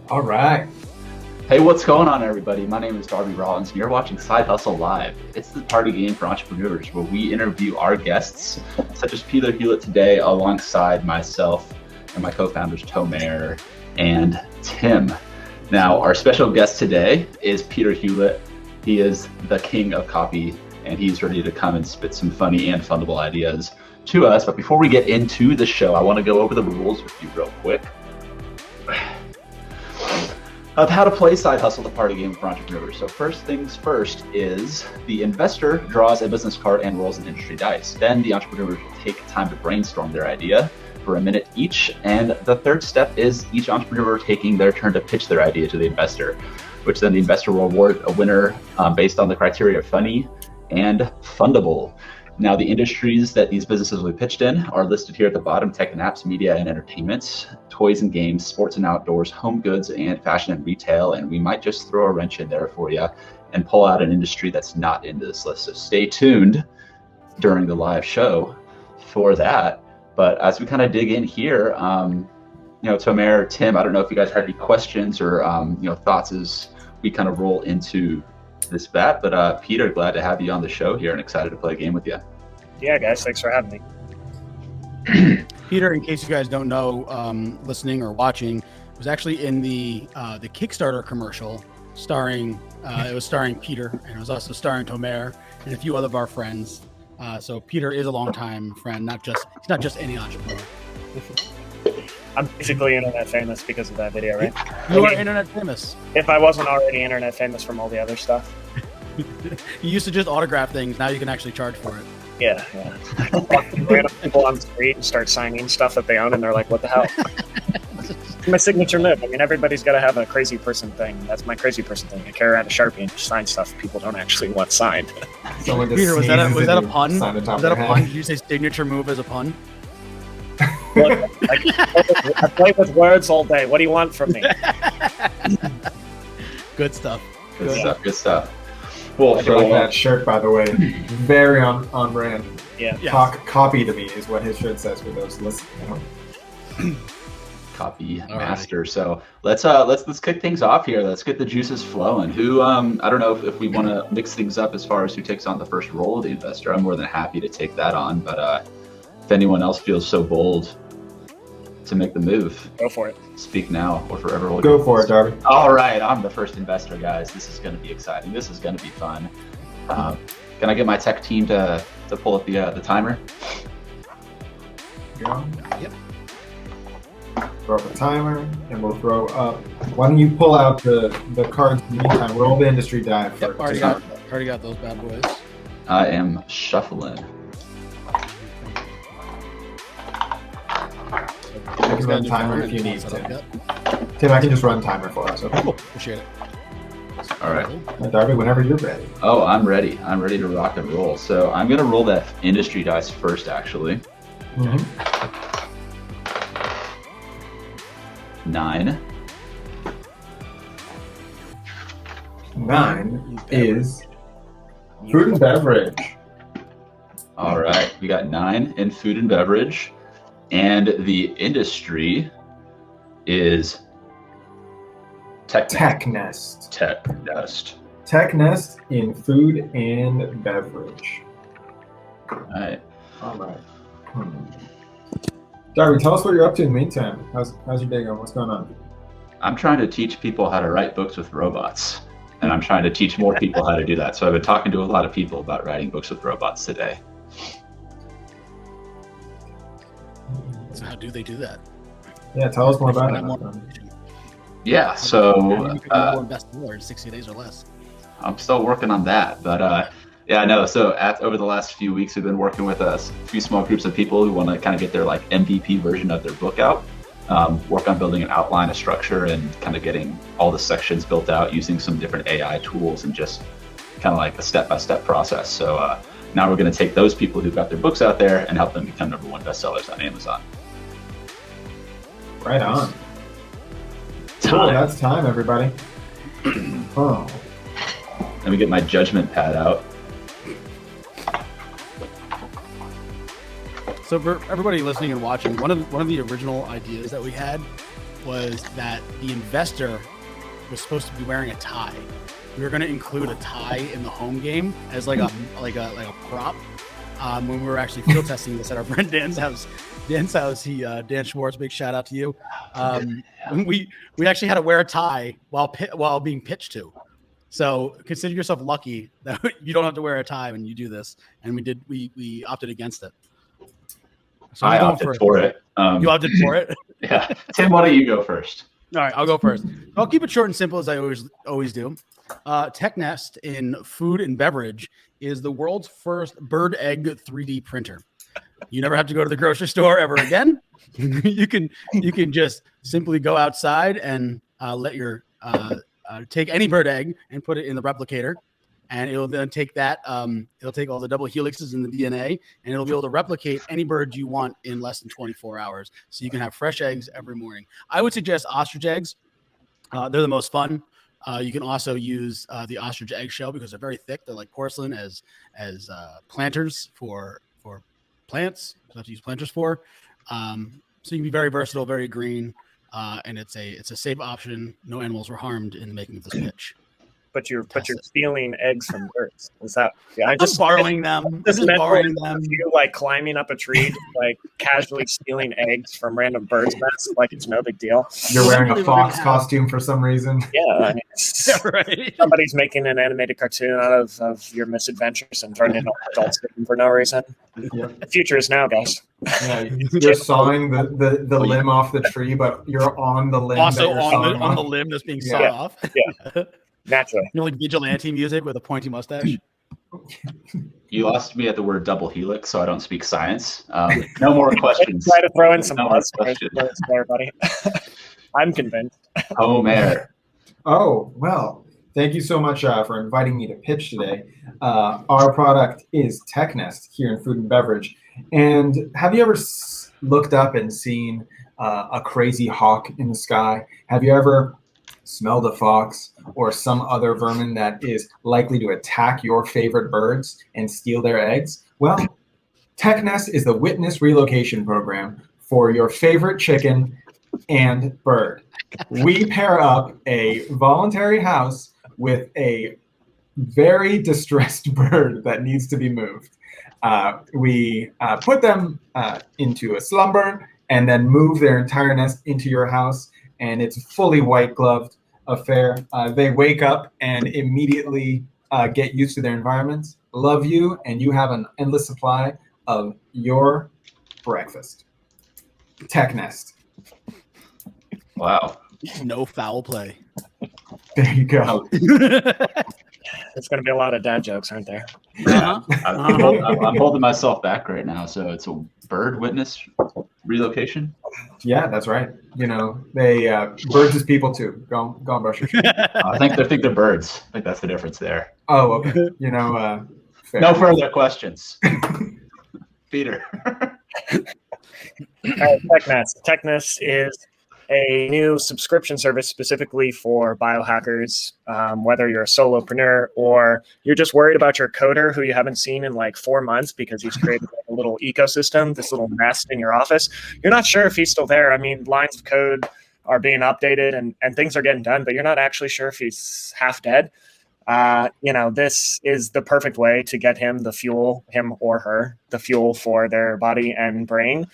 All right. Hey, what's going on, everybody? My name is Darby Rollins, and you're watching Side Hustle Live. It's the party game for entrepreneurs where we interview our guests, such as Peter Hewlett today, alongside myself and my co-founders, Tomer and Tim. Now, our special guest today is Peter Hewlett. He is the king of copy, and he's ready to come and spit some funny and fundable ideas to us. But before we get into the show, I want to go over the rules with you real quick of how to play Side Hustle, the party game for entrepreneurs. So first things first is the investor draws a business card and rolls an industry dice. Then the entrepreneurs will take time to brainstorm their idea for a minute each. And the third step is each entrepreneur taking their turn to pitch their idea to the investor, which then the investor will award a winner based on the criteria of funny and fundable. Now, the industries that these businesses will be pitched in are listed here at the bottom: tech and apps, media and entertainment, toys and games, sports and outdoors, home goods, and fashion and retail. And we might just throw a wrench in there for you and pull out an industry that's not in this list. So stay tuned during the live show for that. But as we kind of dig in here, Tomer, Tim, I don't know if you guys had any questions or thoughts as we kind of roll into this bat, but Peter, glad to have you on the show here and excited to play a game with you. Yeah, guys, thanks for having me. Peter, in case you guys don't know, listening or watching, was actually in the Kickstarter commercial starring Peter, and it was also starring Tomer and a few other of our friends. So Peter is a longtime friend, he's not just any entrepreneur. I'm basically internet famous because of that video, right? You are internet famous. If I wasn't already internet famous from all the other stuff. You used to just autograph things, now you can actually charge for it. Yeah. Random people on the street and start signing stuff that they own, and they're like, what the hell? It's my signature move. I mean, everybody's got to have a crazy person thing. That's my crazy person thing. I carry around a Sharpie and just sign stuff people don't actually want signed. Peter, was that a pun? Was that a pun? Did you say signature move as a pun? Look, I play with words all day. What do you want from me? Good stuff. Good stuff. Well, I like that shirt, by the way. Very on brand. Yeah. Copy to me is what his shirt says for those listening. Copy master. Right. So let's kick things off here. Let's get the juices flowing. Who I don't know if we want to mix things up as far as who takes on the first role of the investor. I'm more than happy to take that on, but if anyone else feels so bold to make the move, go for it. Speak now or forever hold Go for it, Darby. All right, I'm the first investor, guys. This is going to be exciting. This is going to be fun. Can I get my tech team to pull up the timer? Go. Yep. Throw up a timer, and we'll throw up. Why don't you pull out the cards in the meantime? Roll the industry die first. Yep, already got those bad boys. I am shuffling. I can run timer if you need, Tim. Tim, I can just run timer for us. Okay? Cool. Appreciate it. All right. Darby, whenever you're ready. Oh, I'm ready. I'm ready to rock and roll. So I'm going to roll that industry dice first, actually. Mm-hmm. 9. 9 is food and beverage. All right. We got 9 in food and beverage. And the industry is TechNest. TechNest in food and beverage. All right. Darby, tell us what you're up to in the meantime. How's your day going? What's going on? I'm trying to teach people how to write books with robots, and I'm trying to teach more people how to do that. So I've been talking to a lot of people about writing books with robots today. So how do they do that? Yeah, tell us more about it. Yeah, so bestseller in 60 days or less. I'm still working on that, but yeah, no. So over the last few weeks, we've been working with a few small groups of people who want to kind of get their MVP version of their book out, work on building an outline, a structure, and kind of getting all the sections built out using some different AI tools and just kind of a step-by-step process. So now we're going to take those people who've got their books out there and help them become #1 bestsellers on Amazon. Right on. Cool, that's time, everybody. Oh. Let me get my judgment pad out. So for everybody listening and watching, one of the original ideas that we had was that the investor was supposed to be wearing a tie. We were going to include a tie in the home game as like a prop. When we were actually field testing this at our friend Dan's house. Dan Schwartz, big shout out to you. We actually had to wear a tie while being pitched to. So consider yourself lucky that you don't have to wear a tie when you do this. And we opted against it. So I opted for it. You opted for it? Yeah. Tim, why don't you go first? All right, I'll go first. I'll keep it short and simple as I always do. TechNest in food and beverage is the world's first bird egg 3D printer. You never have to go to the grocery store ever again. You can just simply go outside and let your take any bird egg and put it in the replicator, and it'll then take that. It'll take all the double helixes in the DNA, and it'll be able to replicate any bird you want in less than 24 hours. So you can have fresh eggs every morning. I would suggest ostrich eggs. They're the most fun. You can also use the ostrich eggshell because they're very thick. They're like porcelain as planters for plants. So have to use planters for. So you can be very versatile, very green, and it's a safe option. No animals were harmed in the making of this pitch. But you're stealing eggs from birds. Is that? Yeah, I'm just borrowing them. Just borrowing them. You like climbing up a tree, like casually stealing eggs from random birds' nests, like it's no big deal. You're wearing a fox costume for some reason. Yeah, I mean, right. Somebody's making an animated cartoon out of your misadventures and turning it into adult swim for no reason. Yeah. The future is now, guys. Yeah, you're sawing the limb off the tree, but you're on the limb. Also on the limb that's being sawed off. Yeah. Naturally. You know, like vigilante music with a pointy mustache. You lost me at the word double helix, so I don't speak science. No more questions. Try to throw in some No buzz more for everybody. I'm convinced. Homer. Oh, well, thank you so much for inviting me to pitch today. Our product is TechNest here in food and beverage. And have you ever looked up and seen a crazy hawk in the sky? Have you ever smelled a fox or some other vermin that is likely to attack your favorite birds and steal their eggs? Well, TechNest is the witness relocation program for your favorite chicken and bird. We pair up a voluntary house with a very distressed bird that needs to be moved. We put them into a slumber and then move their entire nest into your house, and it's a fully white-gloved affair. They wake up and immediately get used to their environments, love you, and you have an endless supply of your breakfast. TechNest. Wow. No foul play. There you go. There's going to be a lot of dad jokes, aren't there? Yeah. I'm holding myself back right now. So it's a bird witness relocation. Yeah, that's right. You know, they birds is people too. Go on, brush your teeth. I think they're birds. I think that's the difference there. Oh, okay. You know, fair. No further questions. Peter. TechNest. TechNest is a new subscription service specifically for biohackers, whether you're a solopreneur or you're just worried about your coder who you haven't seen in like 4 months because he's created a little ecosystem, this little nest in your office. You're not sure if he's still there. I mean, lines of code are being updated and things are getting done, but you're not actually sure if he's half dead. This is the perfect way to get him or her, the fuel for their body and brain.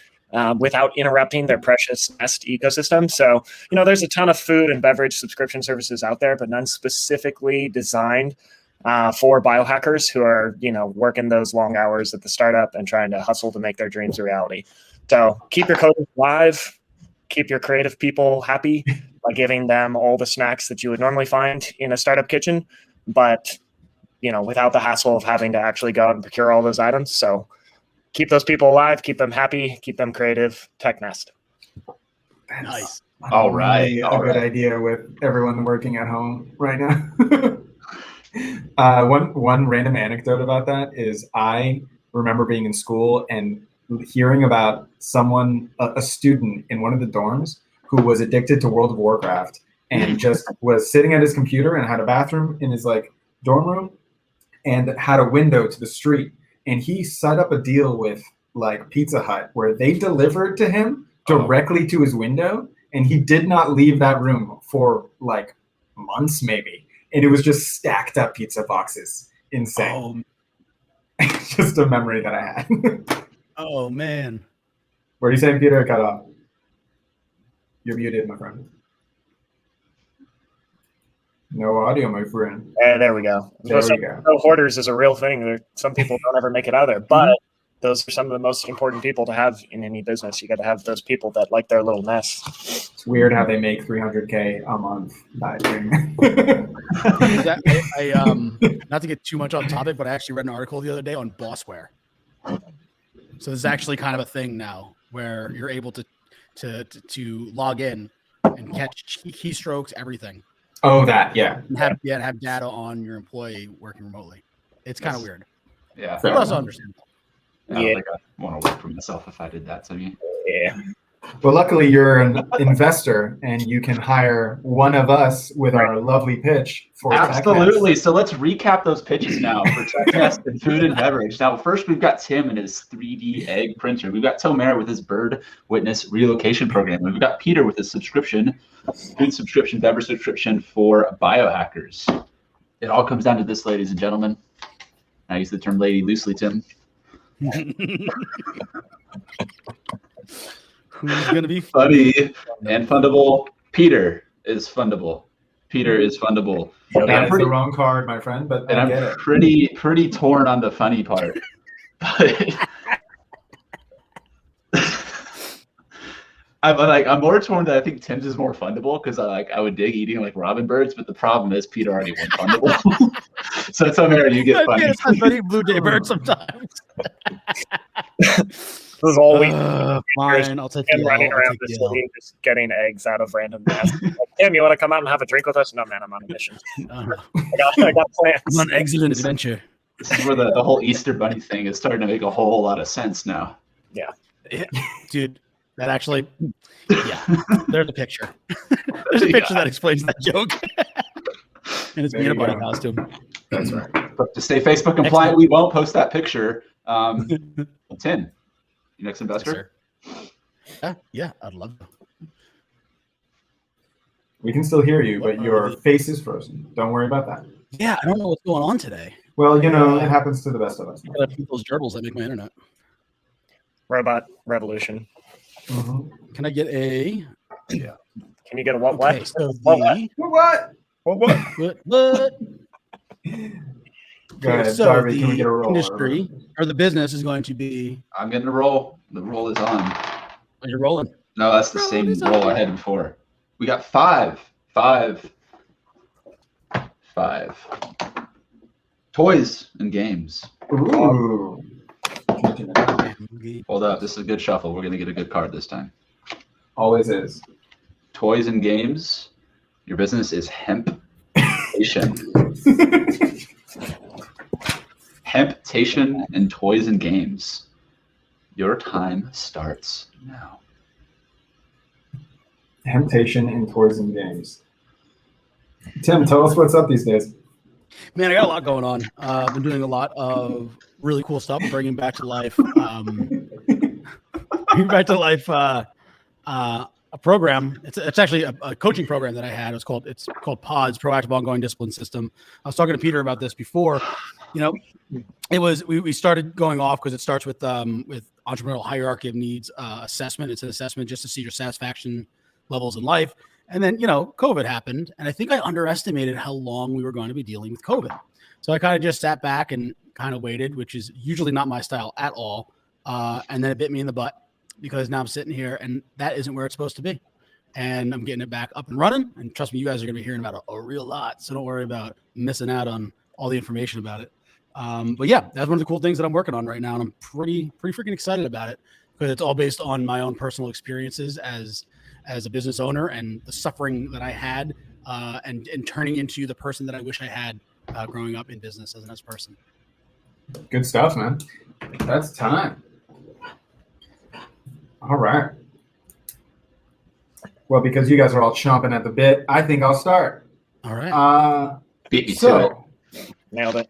Without interrupting their precious Nest ecosystem. So, there's a ton of food and beverage subscription services out there, but none specifically designed for biohackers who are, working those long hours at the startup and trying to hustle to make their dreams a reality. So keep your coders alive, keep your creative people happy by giving them all the snacks that you would normally find in a startup kitchen, but, without the hassle of having to actually go out and procure all those items. So keep those people alive, keep them happy, keep them creative. TechNest. Nice. All right. A good idea with everyone working at home right now. One random anecdote about that is I remember being in school and hearing about someone, a student in one of the dorms who was addicted to World of Warcraft and just was sitting at his computer and had a bathroom in his dorm room and had a window to the street. And he set up a deal with Pizza Hut where they delivered to him directly to his window, and he did not leave that room for like months maybe, and it was just stacked up pizza boxes. Insane. Just a memory that I had. Oh man. What are you saying, Peter? Cut off. You're muted, my friend. No audio, my friend. There we go. There we go. So hoarders is a real thing. Some people don't ever make it out of there, but those are some of the most important people to have in any business. You got to have those people that like their little mess. It's weird how they make $300K a month by doing Not to get too much off topic, but I actually read an article the other day on bossware. So this is actually kind of a thing now where you're able to log in and catch keystrokes, everything. Oh, that, yeah. And have data on your employee working remotely. It's kind of weird. Yeah. But also understandable. I don't think I'd want to work for myself if I did that. So Yeah. Well, luckily you're an investor and you can hire one of us with our lovely pitch for absolutely. TechNest. So let's recap those pitches now for TechNest and food and beverage. Now, first we've got Tim and his 3D egg printer. We've got Tomer with his Bird Witness relocation program. We've got Peter with his subscription, food subscription, beverage subscription for biohackers. It all comes down to this, ladies and gentlemen. I use the term lady loosely, Tim. Who's going to be funny and fundable? Peter is fundable. Peter is fundable. That is the wrong card, my friend, but and I'm pretty torn on the funny part. But I'm more torn that I think Tim's is more fundable because I would dig eating like robin birds, but the problem is Peter already went fundable. So Tomer, you get funny. I blue jay bird sometimes. This is all we fine. I'll take him running around the city just getting eggs out of random nests. Like, Tim, you want to come out and have a drink with us? No, man, I'm on a mission. I got plans. I'm on excellent adventure. This is where the whole Easter Bunny thing is starting to make a whole lot of sense now. Yeah. Dude, that actually, there's a picture. There's a picture that explains that joke. And it's peanut butter costume. That's right. But to stay Facebook compliant, we won't post that picture. Tim, you next investor? Yes, yeah, I'd love to. We can still hear you, but your face is frozen. Don't worry about that. Yeah, I don't know what's going on today. Well, it happens to the best of us. I gotta eat those gerbils that make my internet. Robot revolution. Mm-hmm. Can I get a? Yeah. Can you get a what? Okay, What? so What? Go ahead, so Darby, the can we get a roll? industry or the business is going to be. I'm getting a roll. The roll is on. Oh, you're rolling. No, that's the same roll I had before. We got five. Toys and games. Ooh. Hold up. This is a good shuffle. We're going to get a good card this time. Always is. Toys and games. Your business is Hemptation. Hemptation and toys and games. Your time starts now. Temptation in toys and games. Tim, tell us what's up these days. Man, I got a lot going on. I've been doing a lot of really cool stuff, bringing back to life, a program. It's actually a coaching program that I had. It's called PODS, Proactive Ongoing Discipline System. I was talking to Peter about this before. It was we started going off because it starts with entrepreneurial hierarchy of needs assessment. It's an assessment just to see your satisfaction levels in life. And then, COVID happened, and I think I underestimated how long we were going to be dealing with COVID. So I kind of just sat back and kind of waited, which is usually not my style at all. And then it bit me in the butt because now I'm sitting here and that isn't where it's supposed to be. And I'm getting it back up and running. And trust me, you guys are going to be hearing about it a real lot. So don't worry about missing out on all the information about it. But yeah, that's one of the cool things that I'm working on right now. And I'm pretty freaking excited about it because it's all based on my own personal experiences as a business owner and the suffering that I had and turning into the person that I wish I had growing up in business as a nice person. Good stuff, man. That's time. All right. Well, because you guys are all chomping at the bit, I think I'll start. All right. Beat me to it. Nailed it.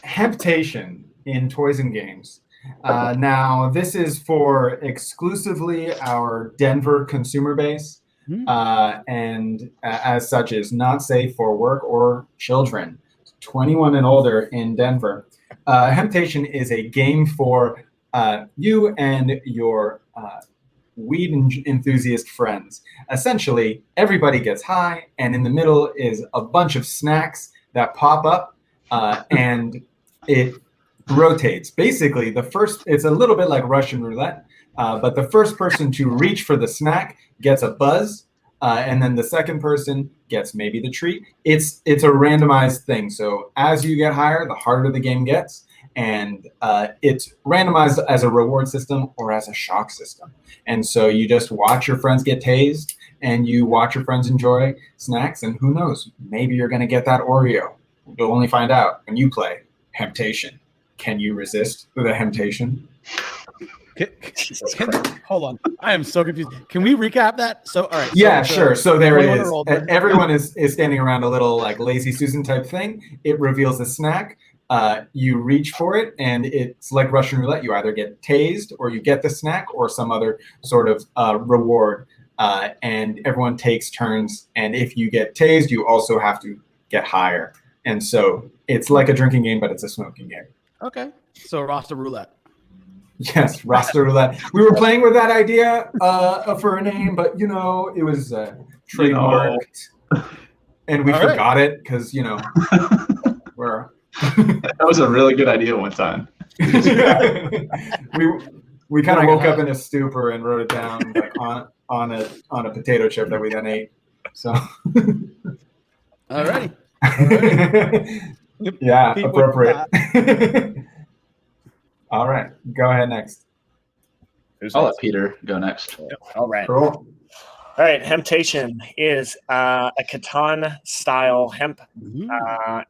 Hemptation in toys and games. Now, this is for exclusively our Denver consumer base. and as such is not safe for work or children. 21 and older in Denver. Hemptation is a game for you and your weed enthusiast friends. Essentially, everybody gets high, and in the middle is a bunch of snacks that pop up, and it rotates. Basically, it's a little bit like Russian roulette, but the first person to reach for the snack gets a buzz, and then the second person gets maybe the treat. It's a randomized thing. So as you get higher, the harder the game gets, and it's randomized as a reward system or as a shock system. And so you just watch your friends get tased, and you watch your friends enjoy snacks, and who knows, maybe you're going to get that Oreo. You'll only find out when you play Hemptation. Can you resist the Hemptation? Hold on, I am so confused. Can we recap that? So, all right. Yeah, sure. So there it is. Everyone is standing around a little like Lazy Susan type thing. It reveals a snack. You reach for it, and it's like Russian roulette. You either get tased, or you get the snack, or some other sort of reward. And everyone takes turns. And if you get tased, you also have to get higher. And so it's like a drinking game, but it's a smoking game. Okay. So Rasta roulette. Yes, Rasta roulette. We were playing with that idea for a name, but it was trademarked, and we forgot it because we're. That was a really good idea one time. we kind of woke up in a stupor and wrote it down like on a potato chip that we then ate. So. Alrighty. Yeah, appropriate. All right, go ahead next. I'll let Peter go next. All right. Cool. All right. Hemptation is a Catan-style hemp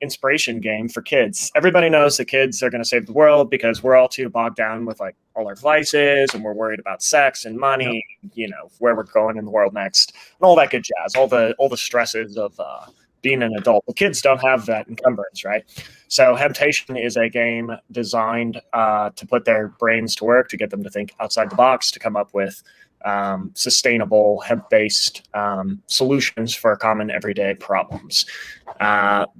inspiration game for kids. Everybody knows that kids are going to save the world because we're all too bogged down with like all our vices, and we're worried about sex and money, where we're going in the world next, and all that good jazz, all the stresses of being an adult. The kids don't have that encumbrance, right? So Hemptation is a game designed to put their brains to work, to get them to think outside the box, to come up with sustainable hemp-based solutions for common everyday problems.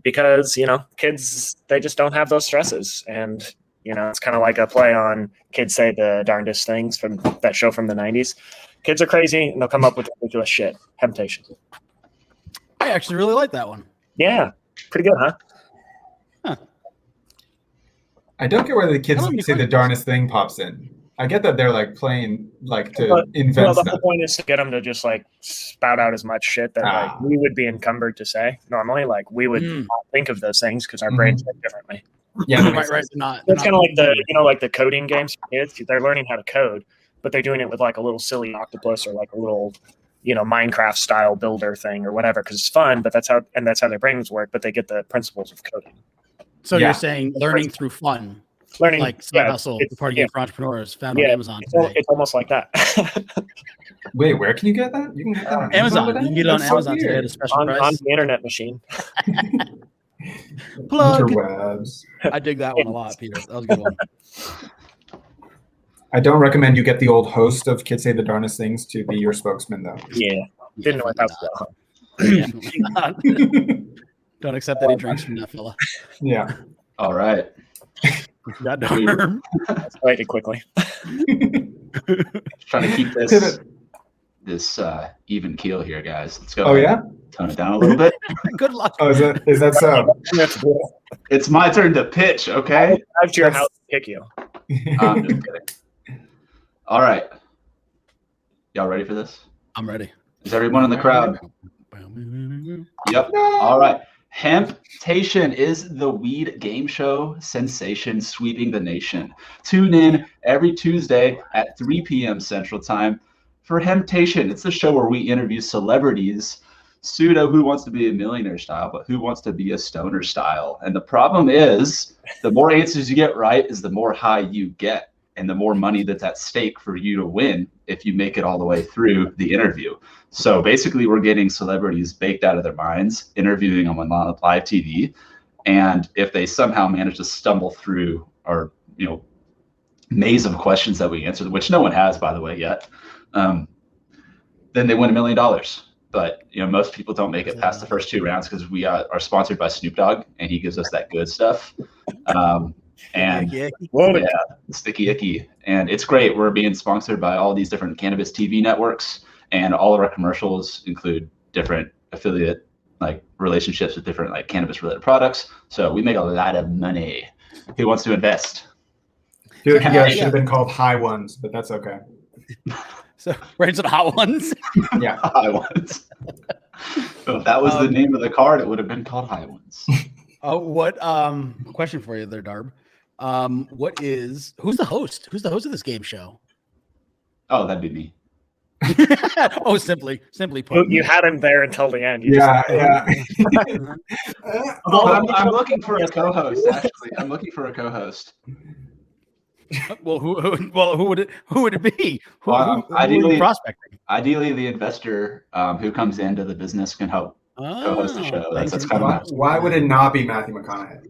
Because, kids, they just don't have those stresses. And, it's kind of like a play on Kids Say the Darndest Things from that show from the 90s. Kids are crazy, and they'll come up with ridiculous shit. Hemptation. I actually really like that one. Yeah, pretty good, huh? I don't get where the Kids Say the Darnest Thing pops in. I get that they're like playing to invent the stuff. whole point is to get them to just like spout out as much shit that like we would be encumbered to say normally. Like we would not think of those things because our brains think differently. Yeah, right. It's kind of like the coding games for kids. They're learning how to code, but they're doing it with like a little silly octopus or like a little Minecraft style builder thing or whatever because it's fun. But that's how their brains work. But they get the principles of coding. So you're saying learning through fun. Learning like SideHustle, the party game for entrepreneurs, found on Amazon today. It's almost like that. Wait, where can you get that? You can get that on Amazon. You can get it on Amazon today at a special price. On the internet machine. Plug. Interwebs. I dig that one a lot, Peter. That was a good one. I don't recommend you get the old host of Kids Say the Darnest Things to be your spokesman, though. Yeah. Didn't know what that was. Definitely not. Don't accept any drinks from that fella. Yeah. All right. That darn. Escalated quickly. Trying to keep this even keel here, guys. Let's go. Oh yeah. Tone it down a little bit. Good luck. Oh, is that so? It's my turn to pitch. Okay. Drive to your house and kick you. I'm just kidding. All right. Y'all ready for this? I'm ready. Is everyone in the crowd? Yep. All right. Hemptation is the weed game show sensation sweeping the nation. Tune in every Tuesday at 3 p.m. Central Time for Hemptation. It's the show where we interview celebrities, pseudo Who Wants to Be a Millionaire style, but who wants to be a stoner style. And the problem is, the more answers you get right is the more high you get, and the more money that's at stake for you to win if you make it all the way through the interview. So basically, we're getting celebrities baked out of their minds, interviewing them on live TV. And if they somehow manage to stumble through our, maze of questions that we answered, which no one has, by the way, yet, then they win $1 million. but most people don't make it past the first 2 rounds because we are sponsored by Snoop Dogg, and he gives us that good stuff. And yeah, sticky icky, and it's great. We're being sponsored by all these different cannabis TV networks, and all of our commercials include different affiliate relationships with different cannabis related products. So we make a lot of money. Who wants to invest? I feel like you guys should have been called High Ones, but that's okay. So we're into the Hot Ones. Yeah, High Ones. So if that was the name of the card, it would have been called High Ones. What question for you there, Darb? Who's the host? Who's the host of this game show? Oh, that'd be me. Oh, simply put. You had him there until the end. Yeah. I'm looking for a co-host. Actually, I'm looking for a co-host. Well, who would it be? Who ideally, prospecting? Ideally, the investor who comes into the business can help co-host the show. That's kind of why would it not be Matthew McConaughey?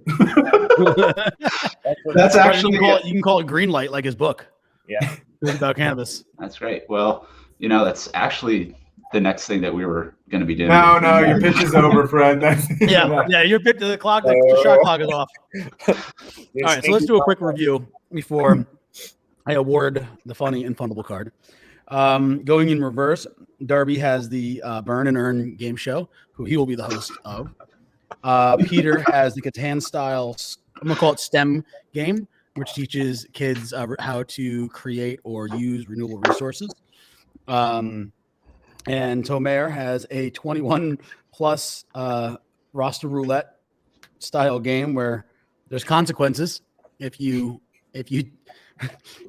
That's actually you can call it Greenlight, like his book. Yeah, about cannabis. That's great. Well, that's actually the next thing that we were going to be doing. No, your pitch is over, friend. Yeah, your pitch to the clock. The shot clock is off. All right, so let's do a quick review before I award the funny and fundable card. Going in reverse, Darby has the Burn and Earn game show, who he will be the host of. Peter has the Catan style, I'm going to call it STEM game, which teaches kids how to create or use renewable resources. And Tomer has a 21 plus roster roulette style game where there's consequences if you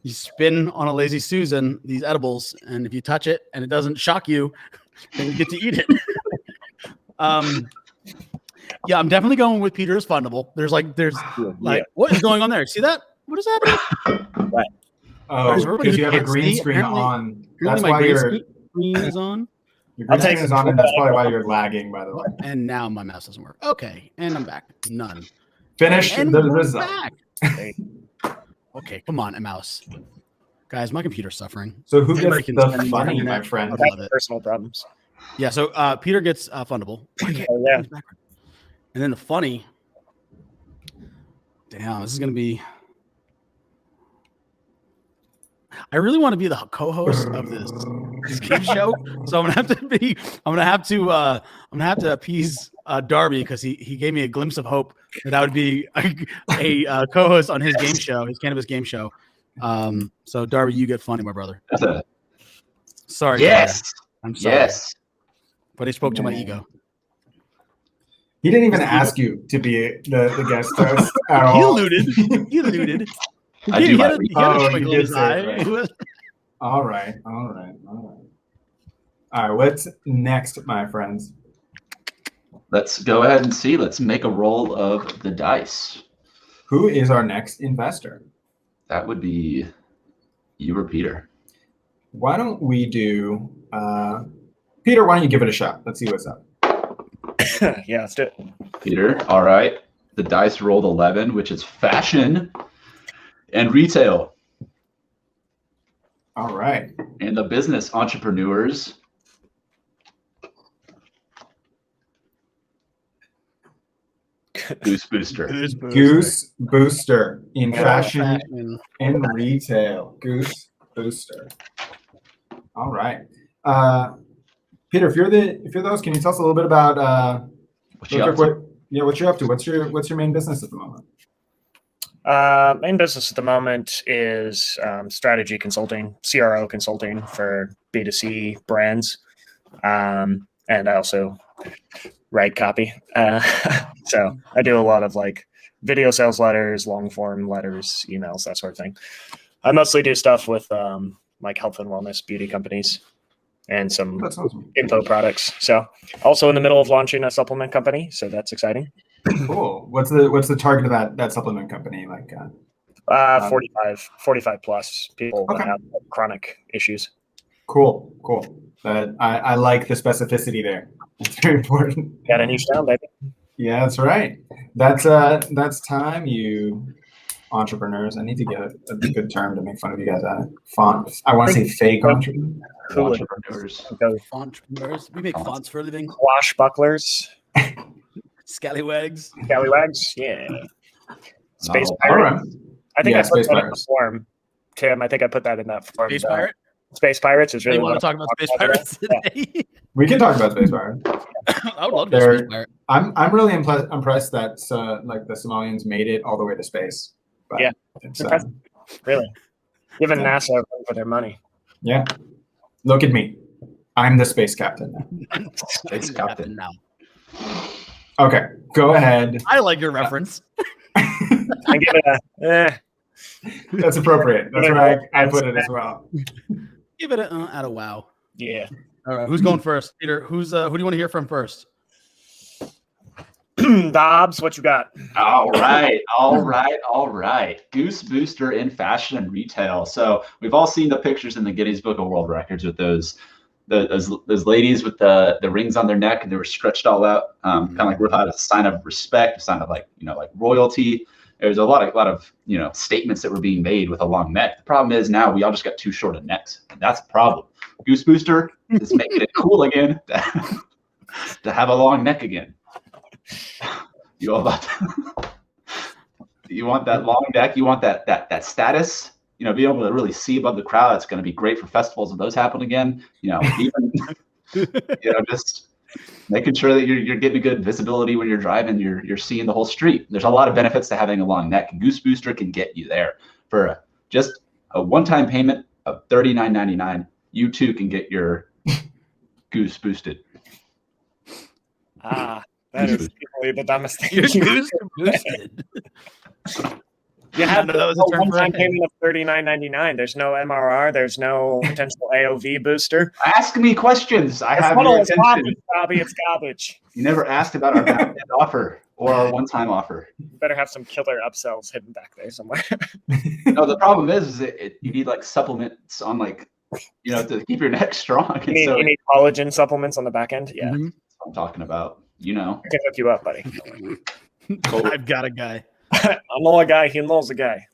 you spin on a lazy Susan these edibles, and if you touch it and it doesn't shock you, then you get to eat it. Yeah, I'm definitely going with Peter's fundable. There's what is going on there? See that? What is happening? Right. Oh, because you have a green screen on. That's why your screen is on. Your green screen is on, and that's probably why you're lagging, by the way. And now my mouse doesn't work. Okay, and I'm back. None. Finish the result. Okay, come on, a mouse. Guys, my computer's suffering. So who gets the funny, my friend? Personal problems. Yeah, so Peter gets fundable. Yeah. And then the funny. Damn, this is going to be. I really want to be the co-host of this game show, so I'm gonna have to appease Darby because he gave me a glimpse of hope that I would be a co-host on his game show, his cannabis game show. So Darby, you get funny, my brother. Sorry. Yes. I'm sorry. Yes. But he spoke to my ego. He didn't even ask you to be the guest host at all. He alluded. I do like All right. All right, what's next, my friends? Let's go ahead and see. Let's make a roll of the dice. Who is our next investor? That would be you or Peter. Why don't we do Peter, why don't you give it a shot? Let's see what's up. Yeah, let's do it. Peter, all right. The dice rolled 11, which is fashion and retail. All right. And the business entrepreneurs. Goose Booster. Goose Booster in fashion and retail. Goose Booster. All right. Peter, if you're the host, can you tell us a little bit about what you're up to? What's your main business at the moment? Main business at the moment is strategy consulting, CRO consulting for B2C brands. And I also write copy. So I do a lot of video sales letters, long form letters, emails, that sort of thing. I mostly do stuff with health and wellness beauty companies and some info products. So also in the middle of launching a supplement company. So that's exciting. Cool. What's the target of that supplement company? 45 plus people that have chronic issues. Cool. I like the specificity there. It's very important. Got a niche down, baby. Yeah, that's right. That's time. You entrepreneurs. I need to get a good term to make fun of you guys at it. I want to say fake entrepreneurs. Entrepreneurs. Entrepreneurs. We make fonts for a living. Swashbucklers. Scallywags. Scallywags. Yeah. Space Oh, pirate. All right. I think Yeah, I put space that in the pirates. form. Tim, I think I put that in that form. Space pirate. Space pirates is really You want what to talk about space pirates today? We can talk about space pirates. I would love to be a space pirate. I'm really impressed that like the Somalians made it all the way to space. But Yeah. it's, Impressive. Really. Giving NASA a run for their money. yeah. Look at me. I'm the space captain now. Space captain. now. Okay, go ahead. I like your reference. I give it a That's appropriate. That's where I put it as well. Give it a out of wow. yeah. All right, who's going first? Peter, who do you want to hear from first? Dobbs, what you got? All right. Goose Booster in fashion and retail. So we've all seen the pictures in the Guinness Book of World Records with those ladies with the rings on their neck, and they were stretched all out, kind of like a sign of respect, a sign of like royalty. There's a lot of statements that were being made with a long neck. The problem is now we all just got too short of necks. That's the problem. Goose Booster is making it cool again to have a long neck again. You want that long neck? You want that status? Be able to really see above the crowd. It's going to be great for festivals if those happen again. Even just making sure that you're getting a good visibility when you're driving. You're seeing the whole street. There's a lot of benefits to having a long neck. Goose Booster can get you there for just a one-time payment of $39.99. You too can get your goose boosted. That is equally the dumbest thing. Your goose boosted. You have that was a term for one-time it. payment of $39.99. There's no MRR. There's no potential AOV booster. Ask me questions. I have Funnel your is attention. garbage, Bobby. It's garbage. You never asked about our back-end offer or our one-time offer. You better have some killer upsells hidden back there somewhere. No, the problem is you need like supplements on to keep your neck strong. And You need collagen supplements on the back end. Yeah, Mhm. that's what I'm talking about. I can hook you up, buddy. I've got a guy. I know a guy. He knows a guy.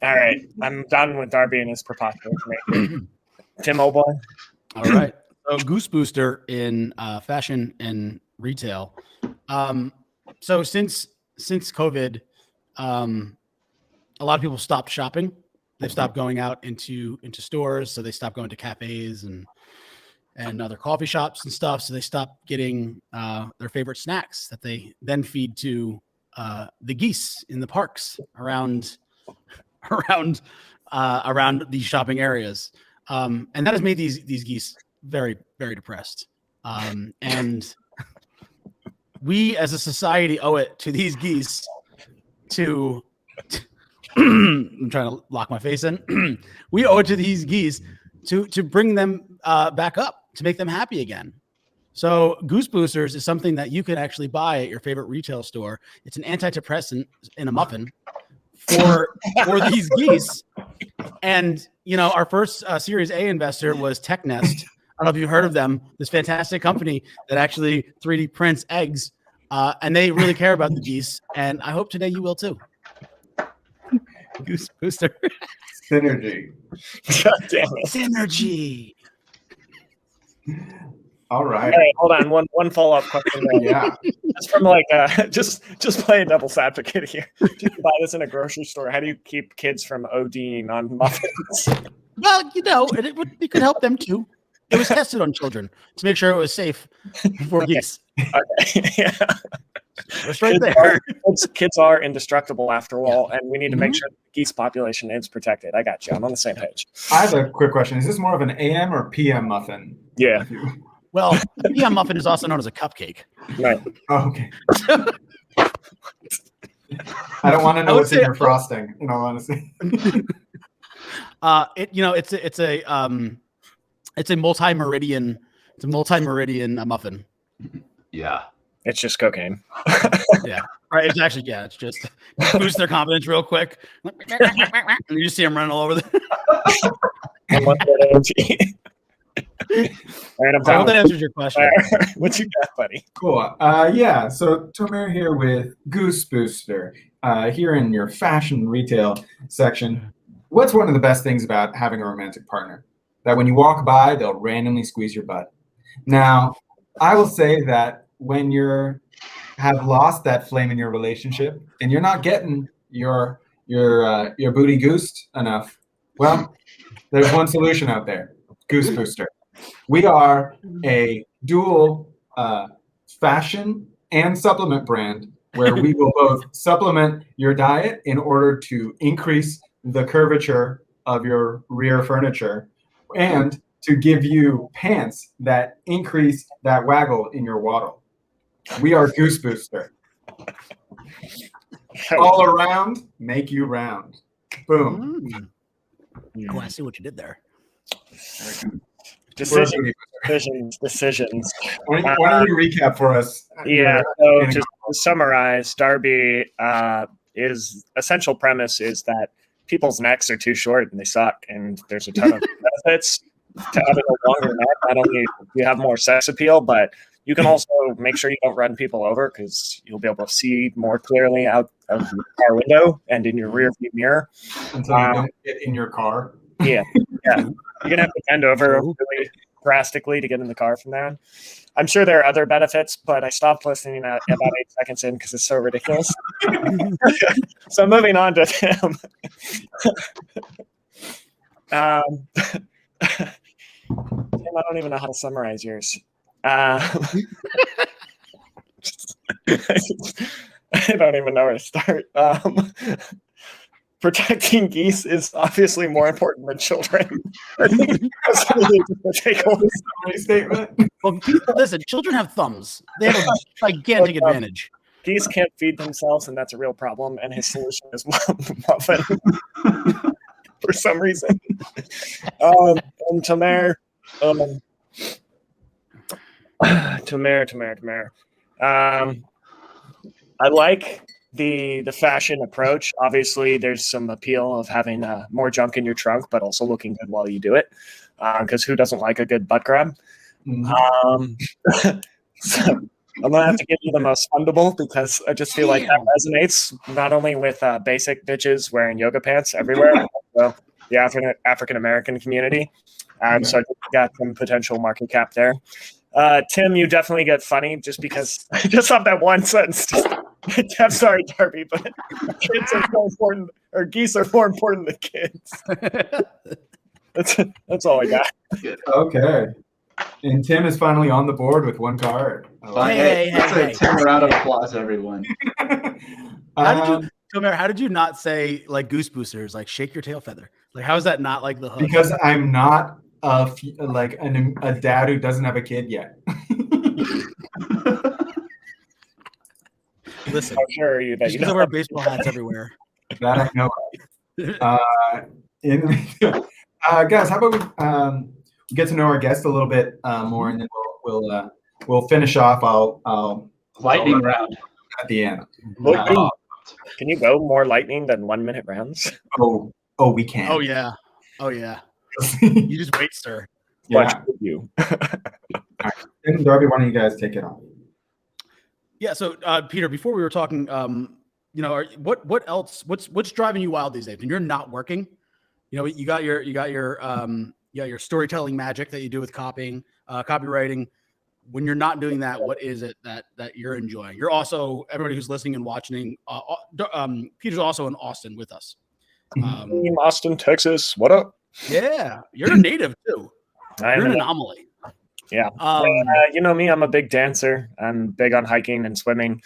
All right, I'm done with Darby and his preposterous information. Tim O'Boy. All right. So Goose Booster in fashion and retail. So since COVID, a lot of people stopped shopping. They've stopped going out into stores, so they stopped going to cafes and other coffee shops and stuff. So they stopped getting their favorite snacks that they then feed to the geese in the parks around these shopping areas, and that has made these geese very, very depressed. And we as a society owe it to these geese to I'm trying to lock my face in. We owe it to these geese to bring them back up, to make them happy again. So Goose Boosters is something that you can actually buy at your favorite retail store. It's an antidepressant in a muffin for these geese. And our first Series A investor was TechNest. I don't know if you've heard of them. This fantastic company that actually 3D prints eggs, and they really care about the geese. And I hope today you will too. Goose Booster. Synergy. God damn it. Synergy. All right. All right, hold on. One follow-up question. Yeah. Just from just playing devil's advocate here. If you buy this in a grocery store, how do you keep kids from ODing on muffins? Well, it could help them too. It was tested on children to make sure it was safe for geese. Okay. Yeah. It's right there. Kids are indestructible after all, and we need to make sure the geese population is protected. I got you. I'm on the same page. I have a quick question. Is this more of an AM or PM muffin? Yeah. Well, a peon muffin is also known as a cupcake. Right. Oh, okay. I don't want to know what's in your frosting, in all honesty. It's a multi-meridian. It's a multi-meridian muffin. Yeah. It's just cocaine. Yeah. Right. It's actually, it's just boost their confidence real quick. And you just see them running all over the. All right, I hope that answers your question. What you got, buddy? Cool. So Tomer here with Goose Booster. here in your fashion retail section, what's one of the best things about having a romantic partner? That when you walk by, they'll randomly squeeze your butt. Now, I will say that when you have lost that flame in your relationship and you're not getting your booty goosed enough, well, there's one solution out there: Goose Booster. We are a dual fashion and supplement brand where we will both supplement your diet in order to increase the curvature of your rear furniture and to give you pants that increase that waggle in your waddle. We are Goose Booster. All around, make you round. Boom. Oh, I see what you did there. Decisions. Why don't you recap for us? Yeah. So just to summarize, Darby, his essential premise is that people's necks are too short and they suck, and there's a ton of benefits to having a longer neck. Not only do you have more sex appeal, but you can also make sure you don't run people over because you'll be able to see more clearly out of your car window and in your rear view mirror. Until you don't get in your car. Yeah. You're going to have to bend over really drastically to get in the car from there on. I'm sure there are other benefits, but I stopped listening at about 8 seconds in because it's so ridiculous. So moving on to Tim. Tim, I don't even know how to summarize yours. I don't even know where to start. Protecting geese is obviously more important than children. I think that's really the takeaway statement. Well, listen, children have thumbs. They have a gigantic advantage. Geese can't feed themselves, and that's a real problem. And his solution is muffin for some reason. And Tamer, I like the fashion approach. Obviously, there's some appeal of having more junk in your trunk, but also looking good while you do it. Because who doesn't like a good butt grab? So I'm gonna have to give you the most fundable because I just feel like that resonates not only with basic bitches wearing yoga pants everywhere, but also the African American community. So I got some potential market cap there. Tim, you definitely get funny just because I just have that one sentence. I'm sorry, Darby, but kids are more important, or geese are more important than kids. That's all I got. Okay. And Tim is finally on the board with one card. Hey. Tim, a round of applause, everyone. How did you not say like Goose Boosters, like shake your tail feather? Like, how is that not like the hook? Because I'm not a dad who doesn't have a kid yet. Listen, I'm sure you wear baseball hats everywhere. That I know. Guys, how about we get to know our guest a little bit more, and then we'll finish off. I'll lightning round at the end. Can you go more lightning than 1 minute rounds? Oh, we can. Oh yeah. You just wait, sir. Yeah. You. Right. And Darby, why don't you guys take it on? Yeah. So, Peter, before we were talking, what else? What's driving you wild these days? When you're not working, you got your storytelling magic that you do with copying, copywriting. When you're not doing that, what is it that you're enjoying? You're also, everybody who's listening and watching, Peter's also in Austin with us. Austin, Texas. What up? Yeah, you're a native too. You're an anomaly. Yeah. You know me, I'm a big dancer. I'm big on hiking and swimming.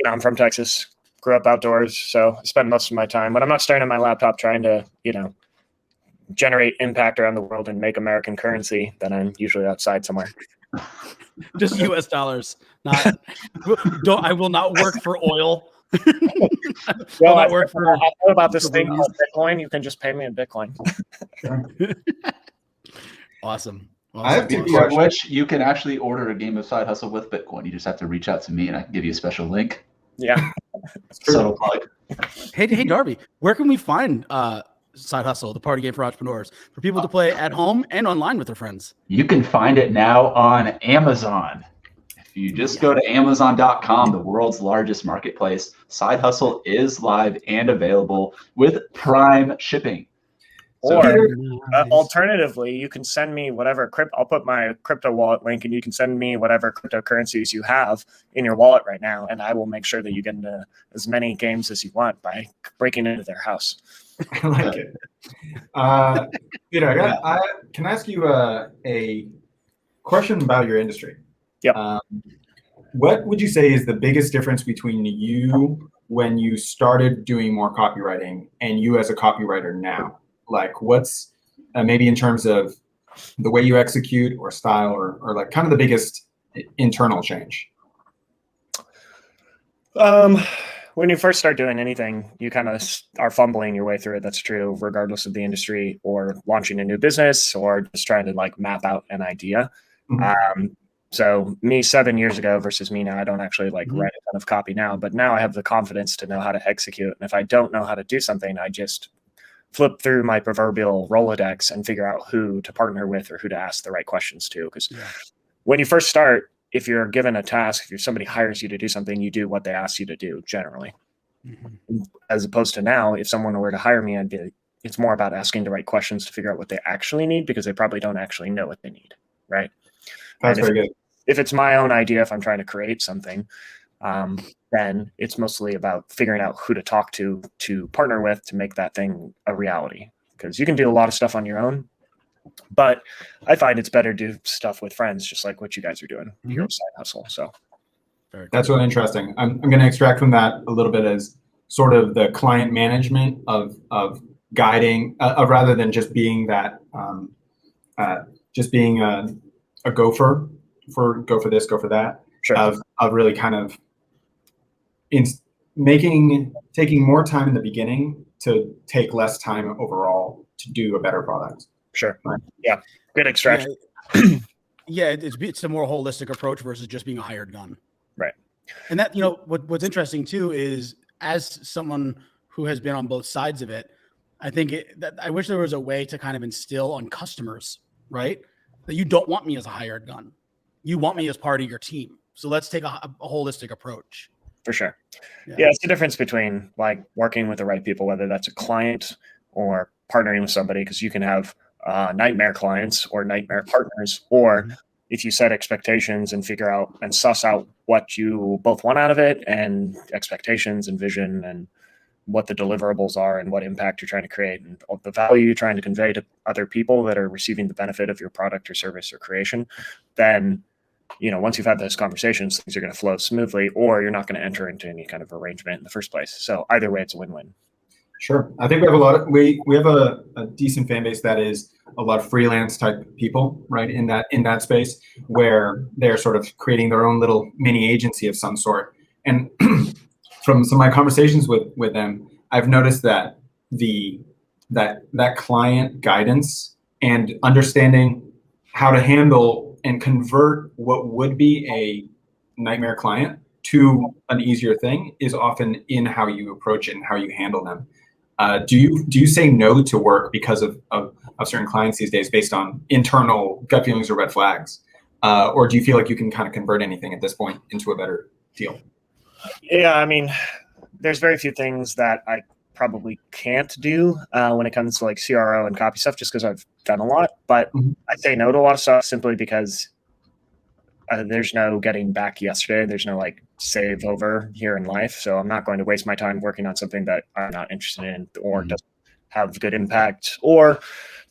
I'm from Texas, grew up outdoors, so I spend most of my time when I'm not staring at my laptop trying to, generate impact around the world and make American currency, then I'm usually outside somewhere. Just US dollars. I will not work for oil. I know about this thing called Bitcoin. You can just pay me in Bitcoin. Awesome. I have which you can actually order a game of Side Hustle with Bitcoin. You just have to reach out to me and I can give you a special link. Yeah. Subtle plug. Hey, Darby, where can we find Side Hustle, the party game for entrepreneurs, for people to play at home and online with their friends? You can find it now on Amazon. If you just go to Amazon.com, the world's largest marketplace, SideHustle is live and available with Prime shipping. Or Nice. alternatively, you can send me whatever I'll put my crypto wallet link, and you can send me whatever cryptocurrencies you have in your wallet right now, and I will make sure that you get into as many games as you want by breaking into their house. I like it. Peter, can I ask you a question about your industry? Yep. What would you say is the biggest difference between you when you started doing more copywriting and you as a copywriter now? Like, what's maybe in terms of the way you execute or style, or like kind of the biggest internal change? When you first start doing anything, you kind of are fumbling your way through it. That's true regardless of the industry, or launching a new business, or just trying to like map out an idea. Mm-hmm. So me 7 years ago versus me now, I don't actually like write a ton of copy now, but now I have the confidence to know how to execute. And if I don't know how to do something, I just flip through my proverbial Rolodex and figure out who to partner with or who to ask the right questions to. Because when you first start, if you're given a task, if somebody hires you to do something, you do what they ask you to do generally. As opposed to now, if someone were to hire me, it's more about asking the right questions to figure out what they actually need, because they probably don't actually know what they need, right? That's very good. If it's my own idea, if I'm trying to create something, then it's mostly about figuring out who to talk to partner with to make that thing a reality. Because you can do a lot of stuff on your own, but I find it's better to do stuff with friends, just like what you guys are doing here at SideHustle. So that's really interesting. I'm going to extract from that a little bit as sort of the client management of guiding, rather than just being that, just being a gopher for go for this, go for that. Sure. Of really kind of taking more time in the beginning to take less time overall to do a better product. Sure. Right. Yeah. Good extraction. Yeah, it's a more holistic approach versus just being a hired gun. Right. And that, what's interesting too is, as someone who has been on both sides of it, I think I wish there was a way to kind of instill on customers, right, that you don't want me as a hired gun. You want me as part of your team. So let's take a holistic approach. For sure. Yeah, it's the difference between like working with the right people, whether that's a client or partnering with somebody, because you can have nightmare clients or nightmare partners, or if you set expectations and figure out and suss out what you both want out of it, and expectations and vision, and what the deliverables are, and what impact you're trying to create, and the value you're trying to convey to other people that are receiving the benefit of your product or service or creation, then once you've had those conversations, things are going to flow smoothly, or you're not going to enter into any kind of arrangement in the first place. So either way, it's a win-win. Sure. I think we have we have a decent fan base that is a lot of freelance type people, right? In that space where they're sort of creating their own little mini agency of some sort. And from some of my conversations with them, I've noticed that that client guidance and understanding how to handle and convert what would be a nightmare client to an easier thing is often in how you approach it and how you handle them. Do you say no to work because of certain clients these days based on internal gut feelings or red flags? Or do you feel like you can kind of convert anything at this point into a better deal? Yeah, I mean, there's very few things that I probably can't do when it comes to like CRO and copy stuff, just because I've done a lot. But I say no to a lot of stuff simply because there's no getting back yesterday. There's no like save over here in life. So I'm not going to waste my time working on something that I'm not interested in, or doesn't have good impact, or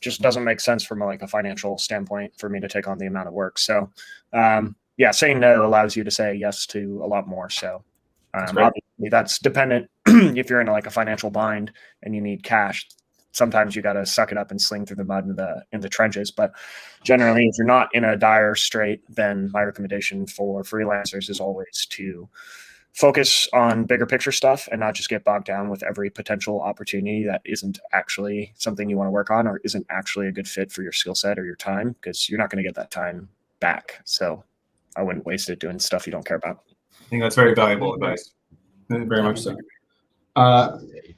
just doesn't make sense from a financial standpoint for me to take on the amount of work. So saying no allows you to say yes to a lot more. So obviously that's dependent. If you're in a financial bind and you need cash, sometimes you got to suck it up and sling through the mud in the trenches. But generally, if you're not in a dire strait, then my recommendation for freelancers is always to focus on bigger picture stuff and not just get bogged down with every potential opportunity that isn't actually something you want to work on, or isn't actually a good fit for your skill set or your time, because you're not going to get that time back. So I wouldn't waste it doing stuff you don't care about. I think that's very valuable advice. Very much so.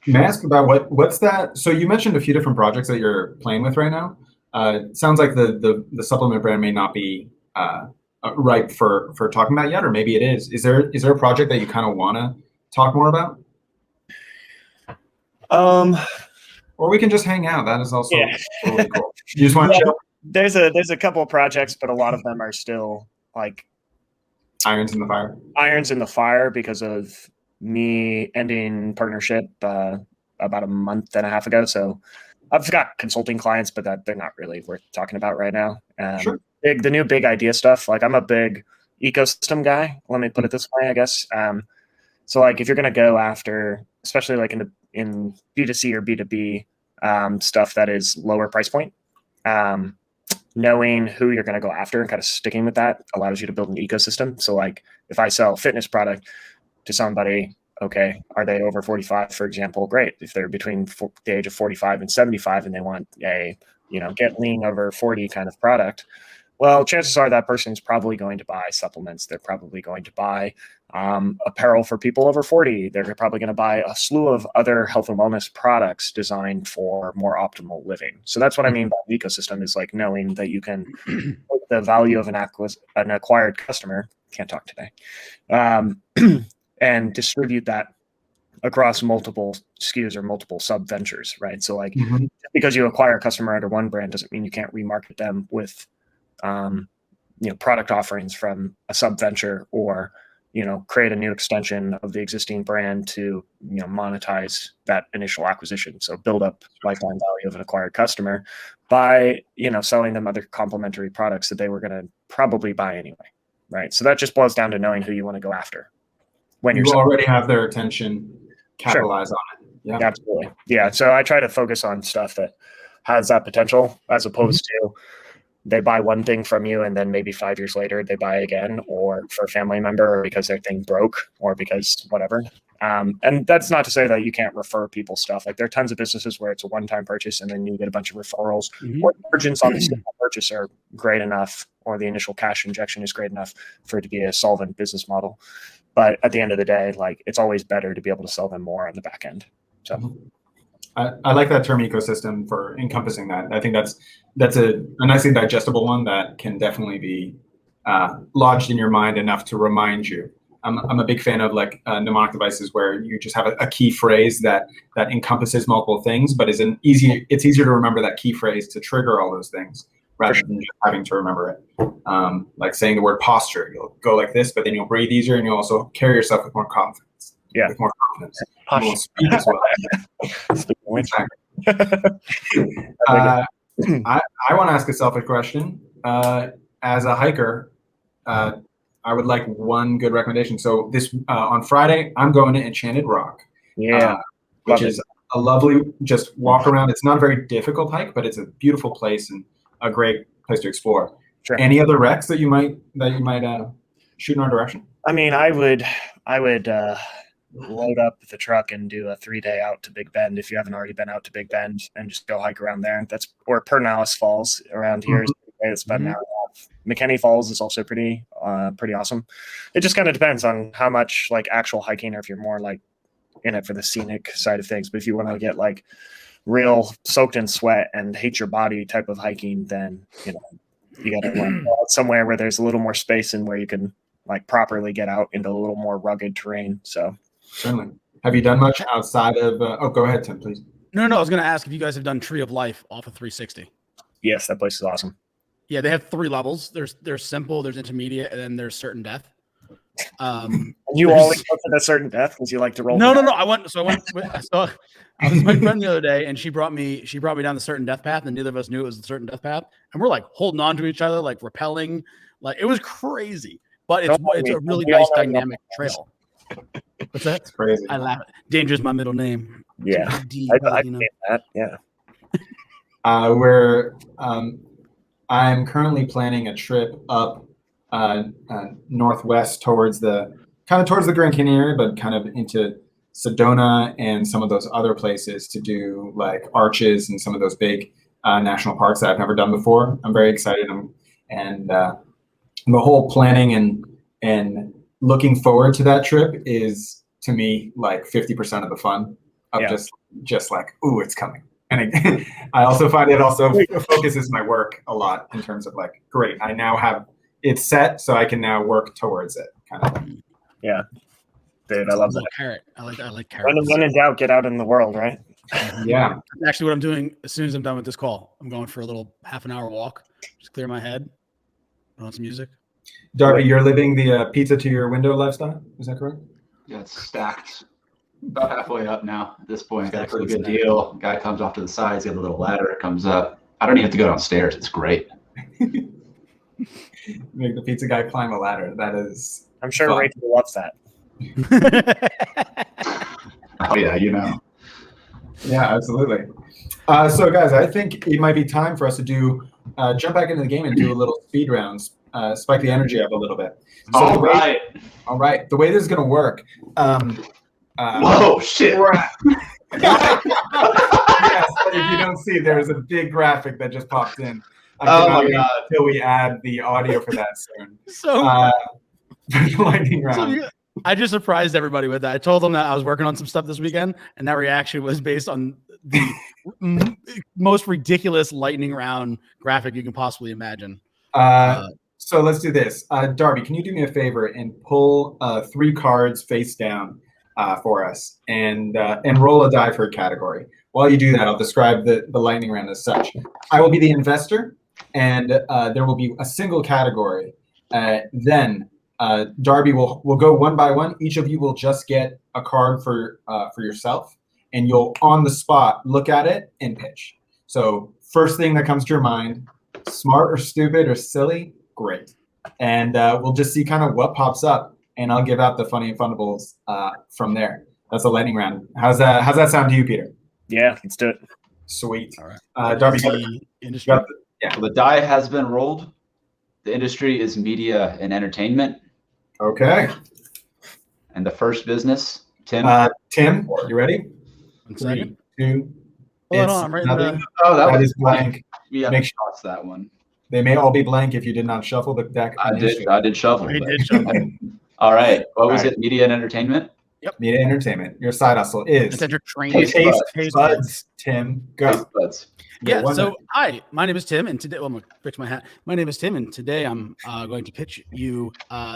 May I ask about what's that? So you mentioned a few different projects that you're playing with right now. It sounds like the supplement brand may not be ripe for talking about yet, or maybe it is. Is there a project that you kind of want to talk more about? Or we can just hang out. That is also totally cool. You just want to chill? There's a couple of projects, but a lot of them are still like irons in the fire. Irons in the fire because of me ending partnership about a month and a half ago. So I've got consulting clients, but that they're not really worth talking about right now. Sure. The new big idea stuff. Like I'm a big ecosystem guy. Let me put it this way, I guess. So like if you're going to go after, especially like in B2C or B2B stuff that is lower price point, knowing who you're going to go after and kind of sticking with that allows you to build an ecosystem. So like if I sell a fitness product to somebody, okay, are they over 45, for example? Great. If they're between the age of 45 and 75 and they want a, get lean over 40 kind of product, well, chances are that person's probably going to buy supplements. They're probably going to buy apparel for people over 40. They're probably going to buy a slew of other health and wellness products designed for more optimal living. So that's what I mean by ecosystem, is like knowing that you can put the value of an acquired customer, can't talk today, and distribute that across multiple SKUs or multiple sub ventures, right? So like because you acquire a customer under one brand doesn't mean you can't remarket them with product offerings from a sub venture, or create a new extension of the existing brand to monetize that initial acquisition. So build up lifetime value of an acquired customer by selling them other complementary products that they were going to probably buy anyway, right? So that just boils down to knowing who you want to go after. When you already have their attention, capitalize on it. Yeah, absolutely. Yeah. So I try to focus on stuff that has that potential, as opposed to they buy one thing from you and then maybe 5 years later they buy again, or for a family member, or because their thing broke, or because whatever. And that's not to say that you can't refer people stuff. Like there are tons of businesses where it's a one-time purchase and then you get a bunch of referrals, or margins on the single purchase are great enough, or the initial cash injection is great enough for it to be a solvent business model. But at the end of the day, like it's always better to be able to sell them more on the back end. So I like that term ecosystem for encompassing that. I think that's a nicely digestible one that can definitely be lodged in your mind enough to remind you. I'm a big fan of like mnemonic devices where you just have a key phrase that encompasses multiple things, but it's easier to remember that key phrase to trigger all those things rather than just having to remember it. Like saying the word posture, you'll go like this, but then you'll breathe easier and you'll also carry yourself with more confidence. Yeah, with more confidence. You will speak as well. I want to ask a selfish question. As a hiker, I would like one good recommendation. So this on Friday, I'm going to Enchanted Rock. Which is a lovely just walk around. It's not a very difficult hike, but it's a beautiful place and a great place to explore. Sure. Any other wrecks that you might shoot in our direction? I mean, I would load up the truck and do a 3-day out to Big Bend if you haven't already been out to Big Bend, and just go hike around there. Or Pernalis Falls around here is it's about an hour and a half. McKinney Falls is also pretty awesome. It just kind of depends on how much like actual hiking, or if you're more like in it for the scenic side of things. But if you want to get like real soaked in sweat and hate your body type of hiking, then you got to go out somewhere where there's a little more space and where you can like properly get out into a little more rugged terrain. So certainly. Have you done much outside of go ahead, Tim, please. No, I was going to ask if you guys have done Tree of Life off of 360. Yes, that place is awesome. Yeah, they have 3 levels. There's simple, there's intermediate, and then there's certain death. You always go for the certain death because you like to roll. No. I was with my friend the other day, and she brought me down the certain death path, and neither of us knew it was the certain death path, and we're like holding on to each other, like rappelling, like it was crazy. But it's a really nice dynamic trail. What's that? It's crazy. I laugh. Danger's my middle name. Yeah, I get that. Yeah. I'm currently planning a trip up northwest towards the Grand Canyon area, but kind of into Sedona and some of those other places to do like arches and some of those big national parks that I've never done before. I'm very excited, and the whole planning and looking forward to that trip is to me like 50% of the fun of just like, ooh, it's coming. And I also find it also focuses my work a lot in terms of like, great, I now have it's set, so I can now work towards it, kind of thing. Yeah. Dude, I love Little that. carrot. I like carrots. When in doubt, get out in the world, right? Yeah. Actually, what I'm doing as soon as I'm done with this call, I'm going for a little half an hour walk, just clear my head, put on some music. Darby, you're living the pizza to your window lifestyle. Is that correct? Yeah, it's stacked. About halfway up now at this point. Got a pretty good Stacked. deal. Guy comes off to the sides, got a little ladder, comes up. I don't even have to go downstairs. It's great. Make the pizza guy climb a ladder. That is. I'm sure fun. Rachel loves that. Oh yeah, you know. Yeah, absolutely. So, guys, I think it might be time for us to do jump back into the game and do a little speed rounds, spike the energy up a little bit. So All right. All right. The way this is going to work. Whoa, shit. Yes, but if you don't see, there's a big graphic that just popped in. Oh my God. Until we add the audio for that soon. So, Lightning round. I just surprised everybody with that. I told them that I was working on some stuff this weekend, and that reaction was based on the most ridiculous lightning round graphic you can possibly imagine. So let's do this. Darby, can you do me a favor and pull 3 cards face down for us and roll a die for a category? While you do that, I'll describe the lightning round as such. I will be the investor, and there will be a single category. Then Darby will go one by one. Each of you will just get a card for yourself, and you'll on the spot look at it and pitch. So first thing that comes to your mind, smart or stupid or silly, great. And we'll just see kind of what pops up, and I'll give out the funny and fundables from there. That's a lightning round. How's that sound to you, Peter? Yeah, let's do it. Sweet. All right. Darby, The industry. Well, the die has been rolled. The industry is media and entertainment. okay. And the first business, Tim. Tim, you ready? 1 second. 3, 2. Hold on, I'm writing nothing. Oh, That was is blank. We have Make to toss that one. They may all be blank if you did not shuffle the deck. I did shuffle. We but- did shuffle. All right. What was All right. it? Media and entertainment? Media entertainment. Your side hustle is It's entertaining. Taste Buds. Tim, go. Taste buds. Yeah. One So, minute. hi, my name is Tim, and today, well, I'm gonna fix my hat. My name is Tim, and today I'm going to pitch you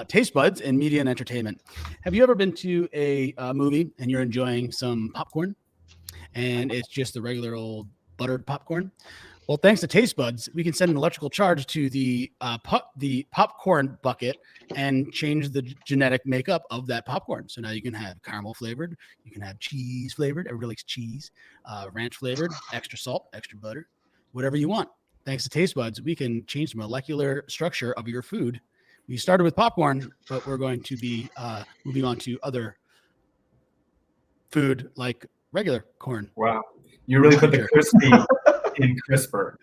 Taste Buds and Media and Entertainment. Have you ever been to a movie and you're enjoying some popcorn, and it's just the regular old buttered popcorn? Well, thanks to Taste Buds, we can send an electrical charge to the popcorn bucket and change the genetic makeup of that popcorn. So now you can have caramel flavored, you can have cheese flavored. Everybody likes cheese, ranch flavored, extra salt, extra butter, whatever you want. Thanks to Taste Buds, we can change the molecular structure of your food. We started with popcorn, but we're going to be moving on to other food like regular corn. Wow. You really put the crispy in crisper.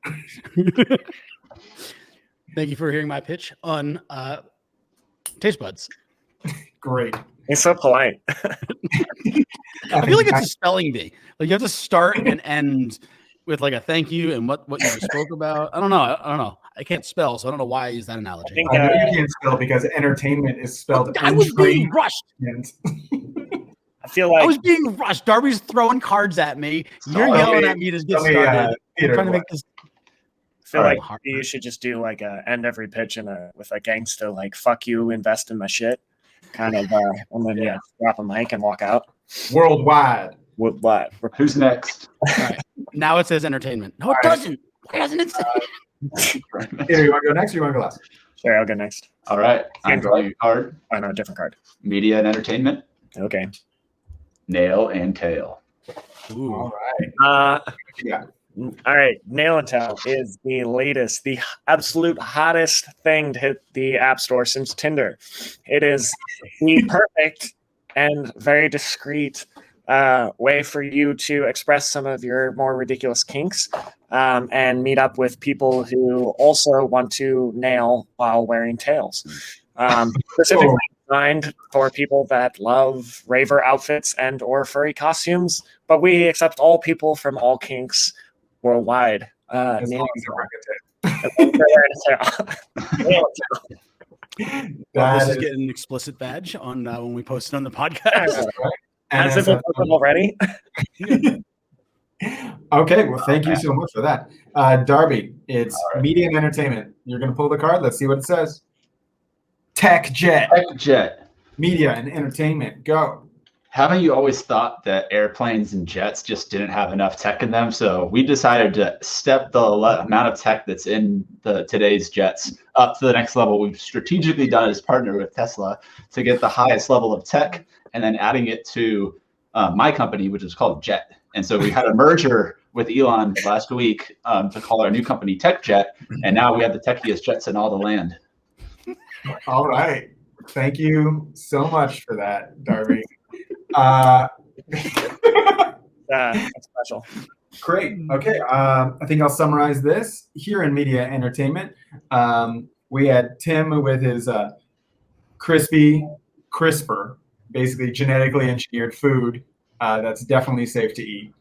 Thank you for hearing my pitch on Taste Buds. Great. He's so polite. I feel like it's a spelling bee. Like you have to start and end with like a thank you and what you spoke about. I don't know. I can't spell, so I don't know why I use that analogy. I think, I know you can't spell because entertainment is spelled. I was being rushed. I feel I like was being rushed. Darby's throwing cards at me. You're Tell yelling me- at me to get tell me, started. I'm Peter, trying to make what? this. I feel All like right. you should just do like end every pitch with a gangsta like "fuck you, invest in my shit," kind of, and then drop a mic and walk out. Worldwide. What? Who's next? All right. Now it says entertainment. No, it All right. doesn't. Why doesn't it say? Peter, you want to go next or you want to go last? Sure, I'll go next. All right. I'm drawing a card. Oh no, different card. Media and entertainment. Okay. Nail and tail. Ooh. All right. Yeah. All right. Nail and Tail is the latest, the absolute hottest thing to hit the App Store since Tinder. It is the perfect and very discreet way for you to express some of your more ridiculous kinks and meet up with people who also want to nail while wearing tails. Specifically designed for people that love raver outfits and or furry costumes, but we accept all people from all kinks worldwide. As Nail long as and they're Tail. Nail and Tail. Well, this That is is- getting an explicit badge on when we post it on the podcast. As if it wasn't already. Okay, well, thank you so much for that. Darby, it's All right. media and entertainment. You're going to pull the card. Let's see what it says. Tech Jet. Tech Jet. Media and entertainment. Go. Haven't you always thought that airplanes and jets just didn't have enough tech in them? So we decided to step the amount of tech that's in today's jets up to the next level. We've strategically done it as partner with Tesla to get the highest level of tech, and then adding it to my company, which is called Jet. And so we had a merger with Elon last week to call our new company Tech Jet, and now we have the techiest jets in all the land. All right. Thank you so much for that, Darby. That's special. Great. Okay. I think I'll summarize this. Here in media entertainment, we had Tim with his CRISPR, basically genetically engineered food that's definitely safe to eat.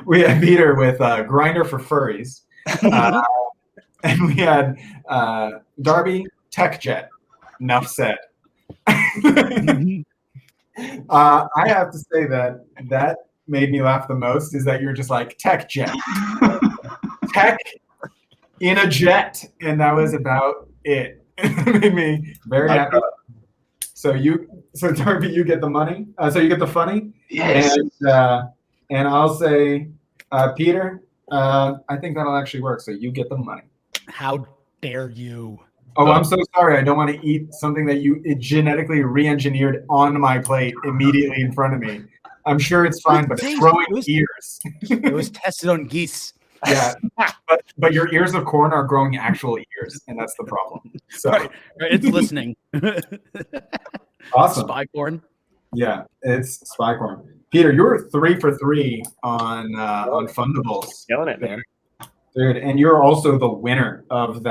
We had Peter with Grinder for Furries. And we had Darby, Tech Jet. Enough said. I have to say that made me laugh the most is that you're just like Tech Jet. Tech in a jet. And that was about it. It made me very happy. So Darby, you get the money. So you get the funny. Yes. And I'll say, Peter, I think that'll actually work. So you get the money. How dare you? Oh, I'm so sorry. I don't want to eat something that you genetically re-engineered on my plate immediately in front of me. I'm sure it's fine, but it's growing ears. It was tested on geese. Yeah, but your ears of corn are growing actual ears, and that's the problem. So Right, it's listening. Awesome. Spy corn. Yeah, it's spy corn. Peter, you were 3 for 3 on fundables. Killing it, man. Dude, and you're also the winner of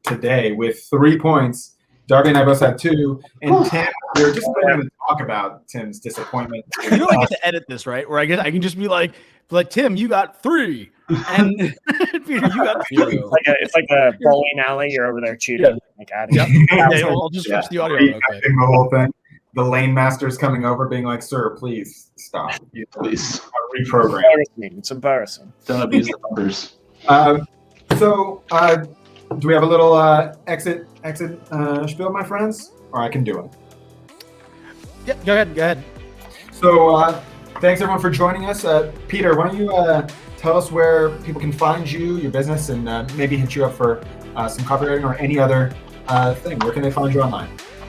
today with 3 points. Darby and I both had 2, and Tim, we were just going to talk about Tim's disappointment. You know I get to edit this, right? Where I can just be like Tim, you got 3, and Peter, you got 0. It's like a bowling alley. You're over there cheating. Yeah. Like, I'll just switch the audio. Okay. The whole thing. The lane master's coming over, being like, "Sir, please stop. Please reprogram." It's embarrassing. Don't abuse the numbers. Do we have a little exit spiel, my friends? Or I can do it. Yeah, go ahead. So thanks everyone for joining us. Peter, why don't you tell us where people can find you, your business, and maybe hit you up for some copywriting or any other thing. Where can they find you online?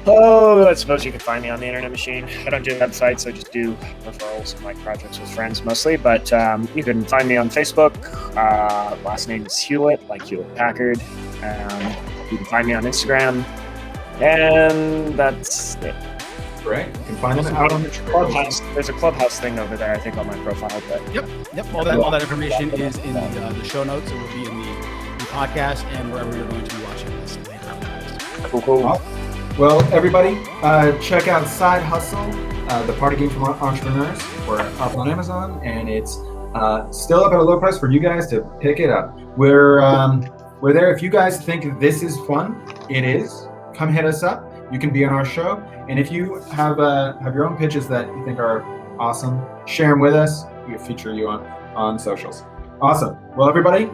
Oh, I suppose you can find me on the Internet Machine. I don't do websites. I just do referrals and like projects with friends mostly. But you can find me on Facebook. Last name is Hewlett, like Hewlett Packard. You can find me on Instagram. And that's it. Great. You can find them out on the Clubhouse. There's a Clubhouse thing over there, I think, on my profile. But Yep. All that information is in the show notes. It will be in the podcast and wherever you're going to be watching this later. Cool. Well, everybody, check out SideHustle, the party game from entrepreneurs. We're up on Amazon, and it's still up at a low price for you guys to pick it up. We're there. If you guys think this is fun, it is. Come hit us up. You can be on our show, and if you have your own pitches that you think are awesome, share them with us. We'll feature you on socials. Awesome. Well, everybody,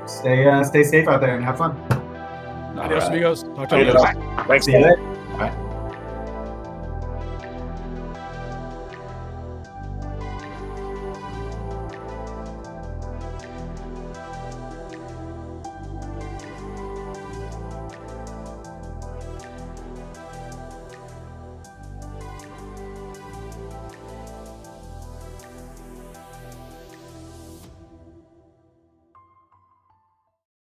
stay safe out there and have fun. Adios, amigos. Talk to you Adios. later. Thanks, See you later.